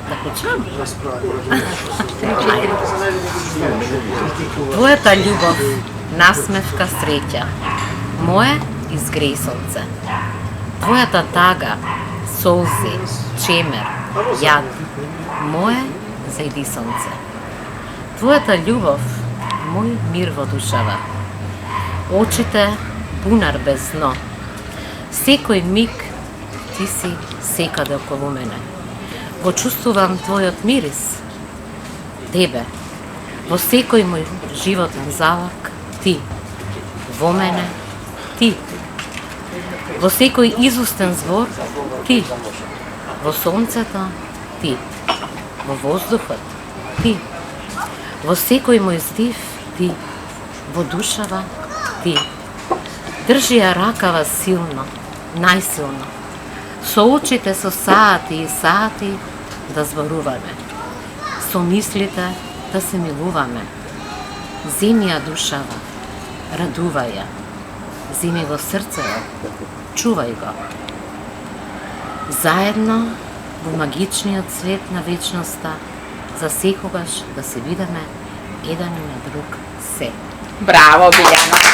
Да почнем? Твоята љубов, насмевка, среќа, мое изгресонце. Твоята тага, солзи, чемер, јад, мое зајди сонце. Твоята љубов, мој мир во душава. Очите бунар без дно. Секој миг ти си секаде околу мене. Го чувствувам твојот мирис, тебе. Во секој мој животен залак, ти. Во мене, ти. Во секој изустен збор, ти. Во сонцето, ти. Во воздухот, ти. Во секој мој здив, ти. Во душава, ти. Држи ја ракава силно, најсилно. Со очите со сати и сати да зборуваме. Со мислите да се милуваме. Земи ја душава, радувај ја. Земи го срцево, чувај го. Заедно во магичниот свет на вечноста, за секогаш да се видиме еден на друг се. Браво, Билјана!